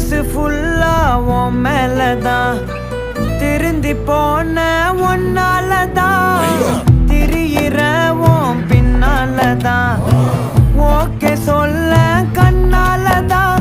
மனசு ஃபுல்லா உன் மேலதான் திருந்தி போன ஒன்னாலதான் திரியிற உன் பின்னாலதான் ஓகே சொல்ல கண்ணாலதான்